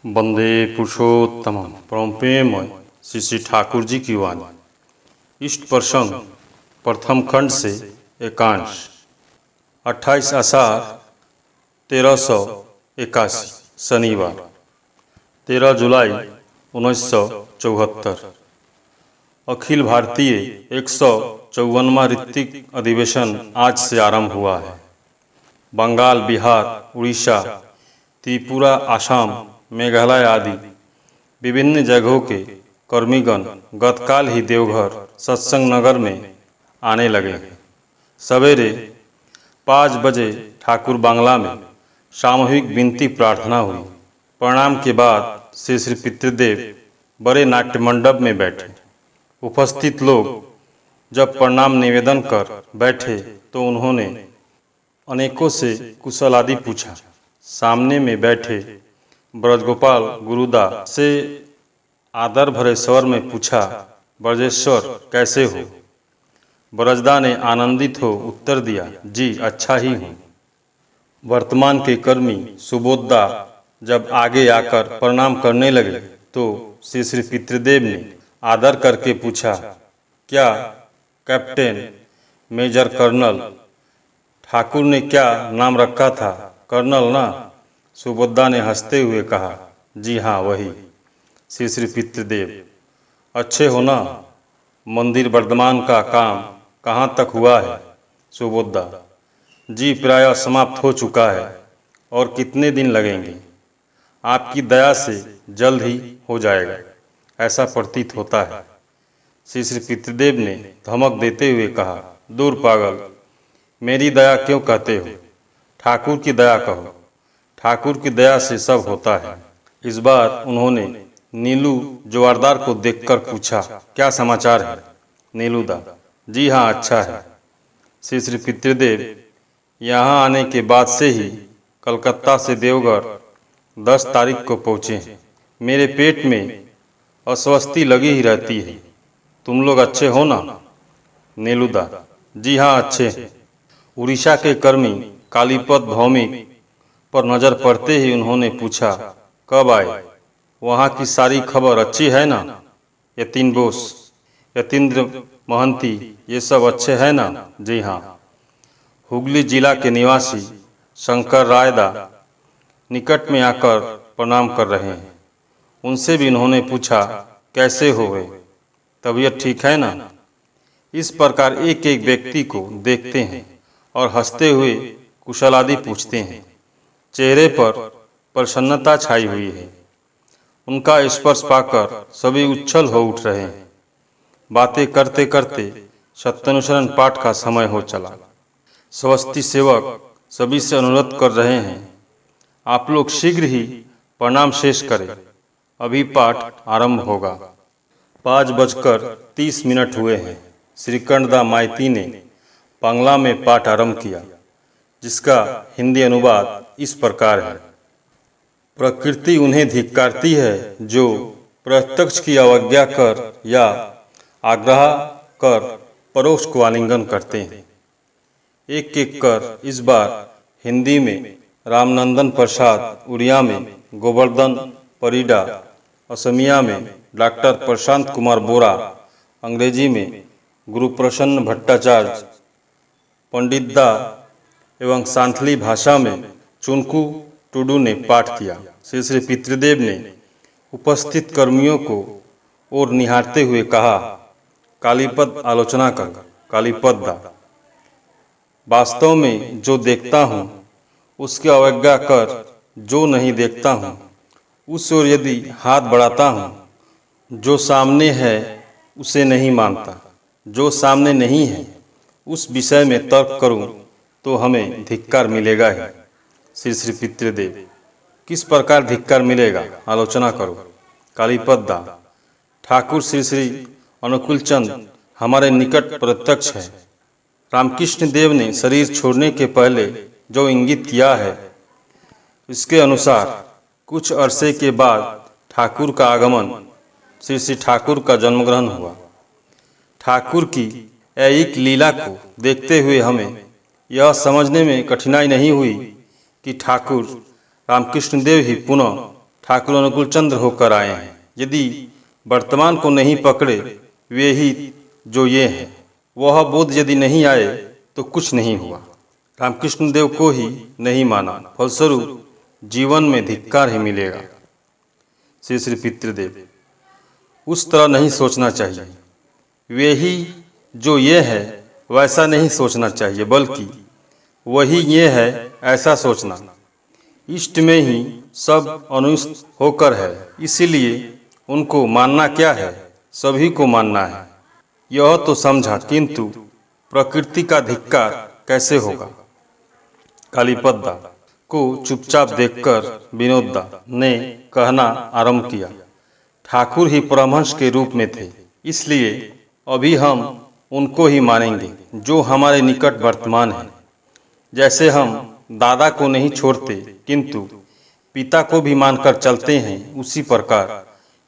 वंदे पुरुषोत्तमम परम प्रेममय श्री श्री ठाकुर जी की वाणी। इष्ट प्रसंग प्रथम खंड से एकांश 28 आषाढ़ 1381 शनिवार 13 जुलाई 1974। अखिल भारतीय 154वां ऋत्विक अधिवेशन आज से आरंभ हुआ है। बंगाल, बिहार, उड़ीसा, त्रिपुरा, आसाम, मेघालय आदि विभिन्न जगहों के कर्मीगण गतकाल ही देवघर सत्संग नगर में आने लगे हैं। सवेरे 5 बजे ठाकुर बांग्ला में सामूहिक विनती प्रार्थना हुई। प्रणाम के बाद श्री श्री पितृदेव बड़े नाट्य मंडप में बैठे। उपस्थित लोग जब प्रणाम निवेदन कर बैठे तो उन्होंने अनेकों से कुशल आदि पूछा। सामने में बैठे ब्रजगोपाल गुरुदा से आदर भरे स्वर में पूछा, ब्रजेश्वर कैसे हो? ब्रजदा ने आनंदित हो उत्तर दिया, जी अच्छा ही हूँ। वर्तमान के कर्मी सुबोधदा जब आगे आकर प्रणाम करने लगे तो श्री श्री पितृदेव ने आदर करके पूछा, क्या कैप्टन, मेजर, कर्नल? ठाकुर ने क्या नाम रखा था? कर्नल ना? सुबोधदा ने हंसते हुए कहा, जी हाँ वही। श्री श्री पितृदेव, अच्छे हो ना? मंदिर वर्धमान का काम कहाँ तक हुआ है? सुबोधदा, जी प्रायः समाप्त हो चुका है। और कितने दिन लगेंगे? आपकी दया से जल्द ही हो जाएगा, ऐसा प्रतीत होता है। श्री श्री पितृदेव ने धमक देते हुए कहा, दूर पागल, मेरी दया क्यों कहते हो? ठाकुर की दया कहो। ठाकुर की दया से सब होता है। इस बार उन्होंने नीलू जोआरदार को देखकर पूछा, क्या समाचार है? नीलूदा, जी हाँ अच्छा है। श्री श्री पितृदेव यहाँ आने के बाद से ही कलकत्ता से देवघर 10 तारीख को पहुँचे हैं। मेरे पेट में अस्वस्थी लगी ही रहती है। तुम लोग अच्छे हो ना? नीलूदा, जी हाँ अच्छे हैं। उड़ीसा के कर्मी कालीपद भौमिक पर नजर पड़ते ही उन्होंने पूछा, कब आए? वहाँ की सारी खबर अच्छी है ना? यतीन बोस, यतीन्द्र महंती, ये सब अच्छे हैं ना? जी हाँ। हुगली जिला के निवासी शंकर रायदा निकट में आकर प्रणाम कर रहे हैं। उनसे भी उन्होंने पूछा, कैसे हो वे? तबीयत ठीक है ना? इस प्रकार एक एक व्यक्ति को देखते हैं और हंसते हुए कुशलादि पूछते हैं। चेहरे पर प्रसन्नता छाई हुई है। उनका स्पर्श पाकर सभी उच्छल हो उठ रहे हैं। बातें करते करते सत्यानुसरण पाठ का समय हो चला। स्वस्ति सेवक सभी से अनुरोध कर रहे हैं, आप लोग शीघ्र ही प्रणाम शेष करें, अभी पाठ आरंभ होगा। 5:30 हुए हैं। श्रीकंठदा माइती ने बांग्ला में पाठ आरंभ किया, जिसका हिंदी अनुवाद इस प्रकार है। प्रकृति उन्हें धिक्कारती है जो प्रत्यक्ष की अवज्ञा कर या आग्रह कर परोक्ष को आलिंगन करते हैं। एक एक कर इस बार हिंदी में रामनंदन प्रसाद, उड़िया में गोवर्धन परिडा, असमिया में डॉक्टर प्रशांत कुमार बोरा, अंग्रेजी में गुरुप्रसन्न भट्टाचार्य, पंडितदा एवं सांथली भाषा में चुनकू टुडू ने पाठ किया। श्री श्री पितृदेव ने उपस्थित कर्मियों को और निहारते हुए कहा, कालीपद आलोचना कर। कालीपद दा, वास्तव में जो देखता हूँ उसकी अवज्ञा कर, जो नहीं देखता हूँ उस ओर यदि हाथ बढ़ाता हूँ, जो सामने है उसे नहीं मानता, जो सामने नहीं है उस विषय में तर्क करूँ तो हमें धिक्कार मिलेगा ही। श्री श्री पितृदेव, किस प्रकार धिक्कार मिलेगा? आलोचना करो। कालीपद दा, ठाकुर श्री श्री अनुकूल चंद हमारे निकट प्रत्यक्ष है। रामकृष्ण देव ने शरीर छोड़ने के पहले जो इंगित किया है, इसके अनुसार कुछ अरसे के बाद ठाकुर का आगमन, श्री श्री ठाकुर का जन्मग्रहण हुआ। ठाकुर की ऐहिक लीला को देखते हुए हमें यह समझने में कठिनाई नहीं हुई कि ठाकुर रामकृष्ण देव ही पुनः ठाकुर अनुकूल चंद्र होकर आए हैं। यदि वर्तमान को नहीं पकड़े वे ही जो ये हैं, वह बोध यदि नहीं आए तो कुछ नहीं हुआ। रामकृष्ण देव को ही नहीं माना, फलस्वरूप जीवन में धिक्कार ही मिलेगा। श्री श्री पितृदेव, उस तरह नहीं सोचना चाहिए। वे ही जो ये है वैसा नहीं सोचना चाहिए, बल्कि वही ये है ऐसा सोचना। इष्ट में ही सब अनुष्ट होकर है, इसीलिए उनको मानना क्या है, सभी को मानना है। यह तो समझा, किंतु प्रकृति का धिक्कार कैसे होगा। कालीपद दा को चुपचाप देखकर विनोद दा ने कहना आरंभ किया, ठाकुर ही परमहंस के रूप में थे, इसलिए अभी हम उनको ही मानेंगे जो हमारे निकट वर्तमान है। जैसे हम दादा को नहीं छोड़ते किंतु पिता को भी मानकर चलते हैं, उसी प्रकार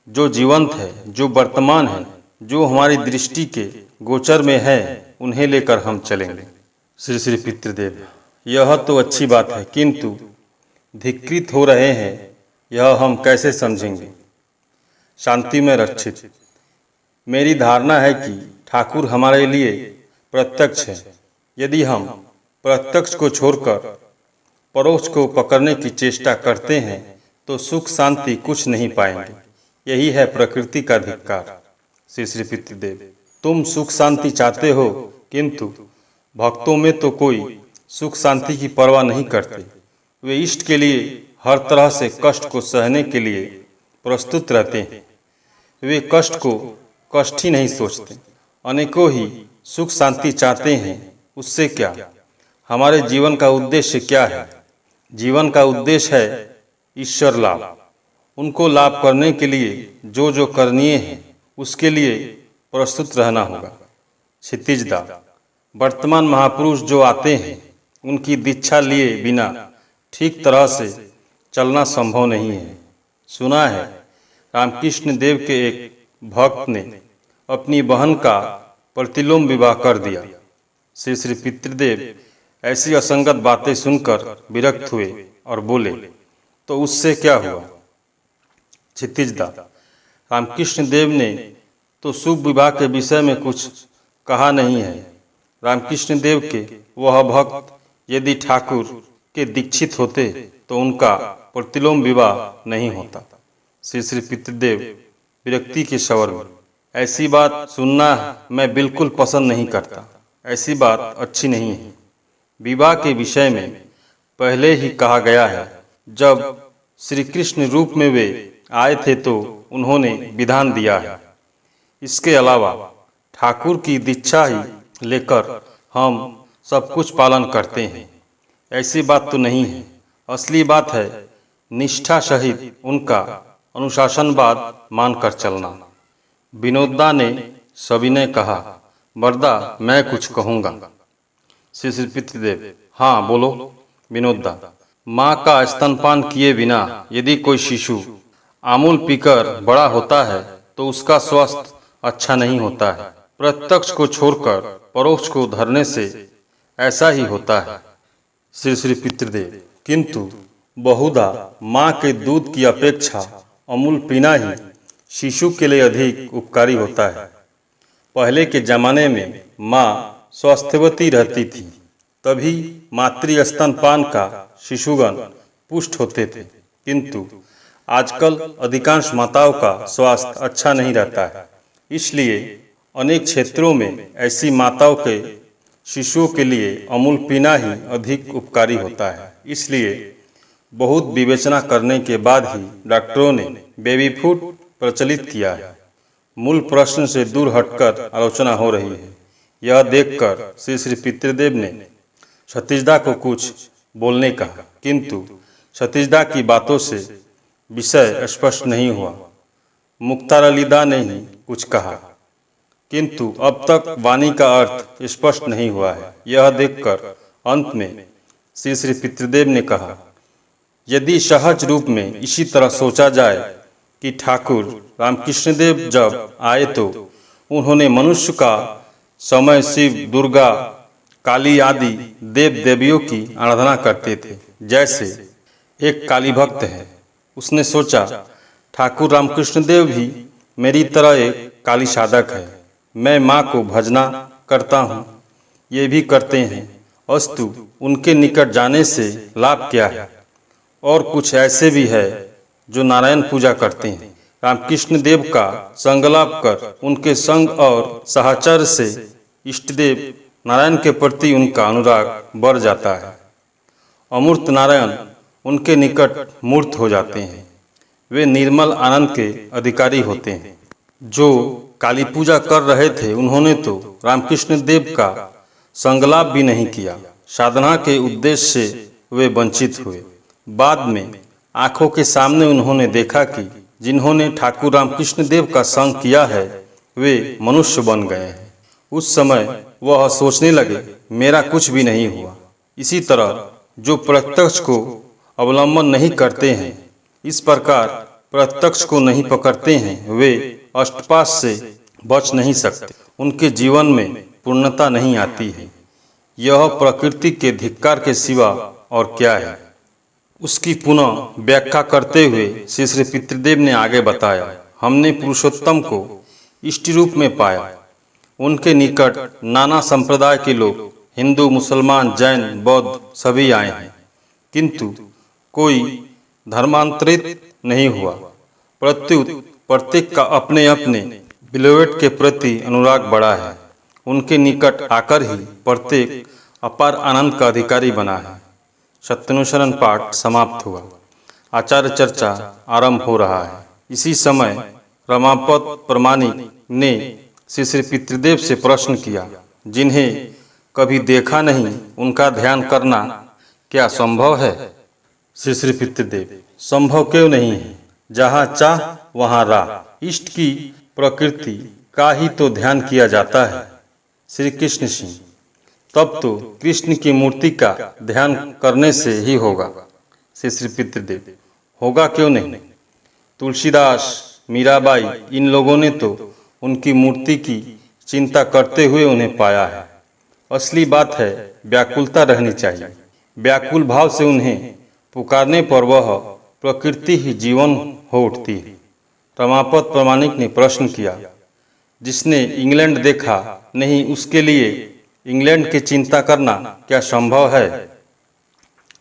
जो जीवंत है, जो वर्तमान है, जो हमारी दृष्टि के गोचर में है, उन्हें लेकर हम चलेंगे। श्री श्री पितृदेव, यह तो अच्छी बात है, किंतु धिक्कृत हो रहे हैं, यह हम कैसे समझेंगे। शांति में रक्षित, मेरी धारणा है कि ठाकुर हमारे लिए प्रत्यक्ष है। यदि हम प्रत्यक्ष को छोड़कर परोक्ष को पकड़ने की चेष्टा करते हैं तो सुख शांति कुछ नहीं पाएंगे। यही है प्रकृति का धिक्कार। श्री श्री पितृदेव, तुम सुख शांति चाहते हो, किंतु भक्तों में तो कोई सुख शांति की परवाह नहीं करते। वे इष्ट के लिए हर तरह से कष्ट को सहने के लिए प्रस्तुत रहते हैं। वे कष्ट को कष्ट ही नहीं सोचते। अनेकों ही सुख शांति चाहते हैं, उससे क्या। हमारे जीवन का उद्देश्य क्या है। जीवन का उद्देश्य है ईश्वर लाभ। उनको लाभ करने के लिए जो जो करनीय है उसके लिए प्रस्तुत रहना होगा। क्षितिज दा, वर्तमान महापुरुष जो आते हैं उनकी दीक्षा लिए बिना ठीक तरह से चलना संभव नहीं है। सुना है रामकृष्ण देव के एक भक्त ने अपनी बहन का प्रतिलोम विवाह कर दिया। श्री श्री पितृदेव ऐसी असंगत बातें सुनकर विरक्त हुए और बोले, तो उससे क्या हुआ। क्षितिज दा, रामकृष्ण देव ने तो शुभ विवाह के विषय में कुछ कहा नहीं है। रामकृष्ण देव के वह भक्त यदि ठाकुर के दीक्षित होते तो उनका प्रतिलोम विवाह नहीं होता। श्री श्री पितृदेव विरक्ति के स्वर में, ऐसी बात सुनना मैं बिल्कुल पसंद नहीं करता। ऐसी बात अच्छी नहीं है। विवाह के विषय में पहले ही कहा गया है। जब श्री कृष्ण रूप में वे आए थे तो उन्होंने विधान दिया है। इसके अलावा ठाकुर की दीक्षा ही लेकर हम सब कुछ पालन करते हैं, ऐसी बात तो नहीं है। असली बात है निष्ठा सहित उनका अनुशासनवाद मानकर चलना। विनोदा ने सविनय कहा, वरदा मैं कुछ कहूँगा। श्री श्री पितृदेव, हाँ बोलो। विनोदा, माँ का स्तनपान किए बिना यदि कोई शिशु आमूल पीकर बड़ा होता है तो उसका स्वास्थ्य अच्छा नहीं होता है। प्रत्यक्ष को छोड़कर परोक्ष को धरने से ऐसा ही होता है। श्री श्री पितृदेव, किंतु बहुधा माँ के दूध की अपेक्षा अमूल पीना ही शिशु के लिए अधिक उपकारी होता है। पहले के जमाने में माँ स्वस्थवती रहती थी, तभी मातृ स्तनपान का शिशुगण पुष्ट होते थे। किंतु आजकल अधिकांश माताओं का स्वास्थ्य अच्छा नहीं रहता है, इसलिए अनेक क्षेत्रों में ऐसी माताओं के शिशुओं के लिए अमूल पीना ही अधिक उपकारी होता है। इसलिए बहुत विवेचना करने के बाद ही डॉक्टरों ने बेबी फूड प्रचलित किया है। मूल प्रश्न से दूर हटकर आलोचना हो रही है। यह देखकर श्री श्री पितृदेव ने क्षितिजदा को कुछ बोलने कहा, किंतु क्षितिजदा की बातों से विषय स्पष्ट नहीं हुआ। मुख्तारलीदा ने ही कुछ कहा, किंतु अब तक वाणी का अर्थ स्पष्ट नहीं हुआ है। यह देखकर अंत में श्री श्री पितृदेव ने कहा, यदि सहज रूप में इसी तरह सोचा जाए कि ठाकुर रामकृष्णदेव जब आए तो उन्होंने मनुष्य का समय शिव, दुर्गा, काली आदि देव देवियों की आराधना करते थे। जैसे एक काली भक्त है, उसने सोचा, ठाकुर रामकृष्ण देव भी मेरी तरह एक काली साधक है। मैं माँ को भजना करता हूँ, ये भी करते हैं, अस्तु उनके निकट जाने से लाभ क्या है। और कुछ ऐसे भी है जो नारायण पूजा करते हैं। रामकृष्ण देव का संगलाप कर उनके संग और साहचर्य से इष्टदेव नारायण के प्रति उनका अनुराग बढ़ जाता है। अमूर्त नारायण उनके निकट मूर्त हो जाते हैं। वे निर्मल आनंद के अधिकारी होते हैं। जो काली पूजा कर रहे थे, उन्होंने तो रामकृष्ण देव का संगलाप भी नहीं किया। साधना के उद्देश्य से वे वंचित हुए। बाद में आंखों के सामने उन्होंने देखा कि जिन्होंने ठाकुर रामकृष्ण देव का संग किया है वे मनुष्य बन गए हैं। उस समय वह सोचने लगे, मेरा कुछ भी नहीं हुआ। इसी तरह जो प्रत्यक्ष को अवलंबन नहीं करते हैं, इस प्रकार प्रत्यक्ष को नहीं पकड़ते हैं, वे अष्टपाश से बच नहीं सकते। उनके जीवन में पूर्णता नहीं आती है। यह प्रकृति के धिक्कार के सिवा और क्या है। उसकी पुनः व्याख्या करते हुए श्री श्री पितृदेव ने आगे बताया, हमने पुरुषोत्तम को इष्ट रूप में पाया। उनके निकट नाना संप्रदाय के लोग, हिंदू, मुसलमान, जैन, बौद्ध सभी आए हैं, किंतु कोई धर्मांतरित नहीं हुआ। प्रत्युत प्रत्येक का अपने अपने बिलोवेट के प्रति अनुराग बढ़ा है। उनके निकट आकर ही प्रत्येक अपार आनंद का अधिकारी बना है। सत्यानुसरण पाठ समाप्त हुआ। आचार्य चर्चा आरंभ हो रहा है। इसी समय रमापत प्रमाणिक ने श्री श्री पितृदेव से प्रश्न किया, जिन्हें कभी देखा नहीं, उनका ध्यान करना क्या संभव है। श्री श्री पितृदेव, संभव क्यों नहीं है, जहाँ चाह वहाँ राह। इष्ट की प्रकृति का ही तो ध्यान किया जाता है। श्री कृष्ण सिंह, तब तो कृष्ण की मूर्ति का ध्यान करने से ही होगा। श्री श्री पितृदेव, होगा क्यों नहीं। तुलसीदास, मीराबाई, इन लोगों ने तो उनकी मूर्ति की चिंता करते हुए उन्हें पाया है। असली बात है व्याकुलता रहनी चाहिए। व्याकुल भाव से उन्हें पुकारने पर वह प्रकृति ही जीवन हो उठती है। रमापत प्रमाणिक ने प्रश्न किया, जिसने इंग्लैंड देखा नहीं, उसके लिए इंग्लैंड की चिंता करना क्या संभव है।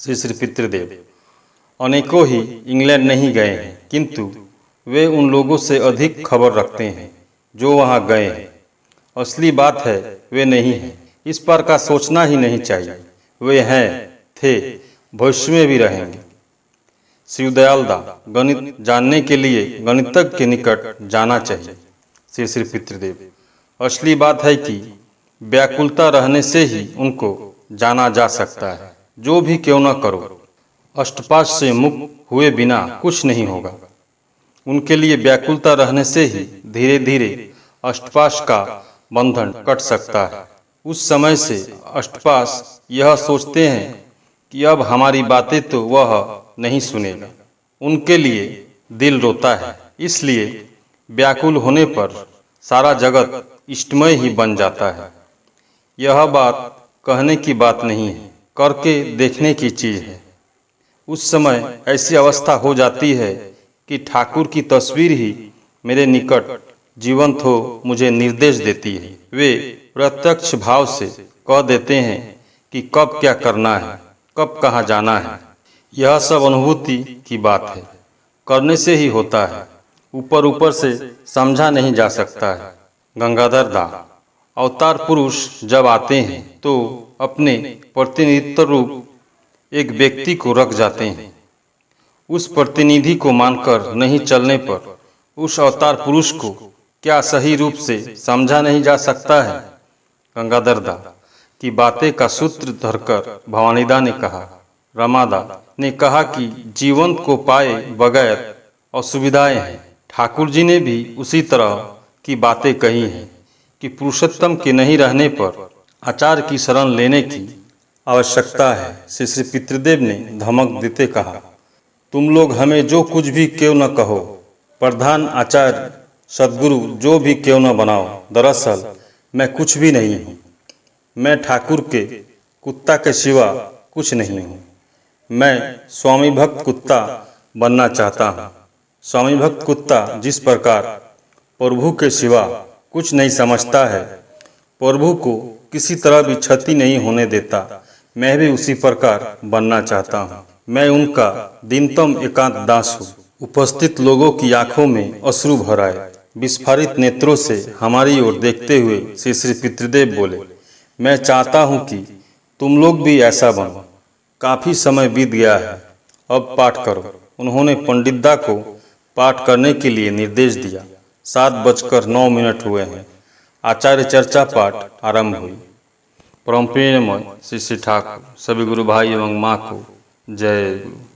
श्री श्री पितृदेव, अनेकों ही इंग्लैंड नहीं गए हैं, किंतु वे उन लोगों से अधिक खबर रखते हैं जो वहां गए हैं। असली बात है वे नहीं हैं। इस पर का सोचना ही नहीं चाहिए। वे हैं, थे, भविष्य में भी रहेंगे। शिवदयालदा, गणित जानने के लिए गणितज्ञ के निकट जाना चाहिए। श्री श्री पितृदेव, असली बात है कि व्याकुलता रहने से ही उनको जाना जा सकता है। जो भी क्यों न करो, अष्टपाश से मुक्त हुए बिना कुछ नहीं होगा। उनके लिए व्याकुलता रहने से ही धीरे धीरे अष्टपाश का बंधन कट सकता है। उस समय से अष्टपाश यह सोचते हैं कि अब हमारी बातें तो वह नहीं सुनेगा। उनके लिए दिल रोता है, इसलिए व्याकुल होने पर सारा जगत इष्टमय ही बन जाता है। यह बात कहने की बात नहीं है, करके देखने की चीज है। उस समय ऐसी अवस्था हो जाती है कि ठाकुर की तस्वीर ही मेरे निकट जीवंत हो मुझे निर्देश देती है। वे प्रत्यक्ष भाव से कह देते हैं कि कब क्या करना है, कब कहाँ जाना है। यह सब अनुभूति की बात है, करने से ही होता है। ऊपर ऊपर से समझा नहीं जा सकता है। गंगाधर दा, अवतार पुरुष जब आते हैं तो अपने प्रतिनिधित्व रूप एक व्यक्ति को रख जाते हैं। उस प्रतिनिधि को मानकर नहीं चलने पर उस अवतार पुरुष को क्या सही रूप से समझा नहीं जा सकता है। गंगाधर दा की बातें का सूत्र धरकर भवानीदा ने कहा, रमादा ने कहा कि जीवन को पाए बगैर असुविधाएं हैं। ठाकुर जी ने भी उसी तरह की बातें कही हैं कि पुरुषोत्तम के नहीं रहने पर आचार्य की शरण लेने की आवश्यकता है। श्री श्री पितृदेव ने धमक देते कहा, तुम लोग हमें जो कुछ भी क्यों न कहो, प्रधान आचार्य सदगुरु जो भी क्यों न बनाओ, दरअसल मैं कुछ भी नहीं हूँ। मैं ठाकुर के कुत्ता के सिवा कुछ नहीं हूँ। मैं स्वामी भक्त कुत्ता बनना चाहता हूँ। स्वामी भक्त कुत्ता जिस प्रकार प्रभु के सिवा कुछ नहीं समझता है, प्रभु को किसी तरह भी क्षति नहीं होने देता, मैं भी उसी प्रकार बनना चाहता हूँ। मैं उनका दीनतम एकांत दास हूँ। उपस्थित लोगों की आंखों में अश्रु भर आए। विस्फारित नेत्रों से हमारी ओर देखते हुए श्री श्री पितृदेव बोले, मैं चाहता हूँ कि तुम लोग भी ऐसा बनो। काफी समय बीत गया है, अब पाठ करो। उन्होंने पंडितदा को पाठ करने के लिए निर्देश दिया। 7:09 हुए हैं। आचार्य चर्चा पाठ आरंभ हुई। परम प्रेममय श्री श्री ठाकुर सभी गुरु भाई एवं माँ को जय गुरु।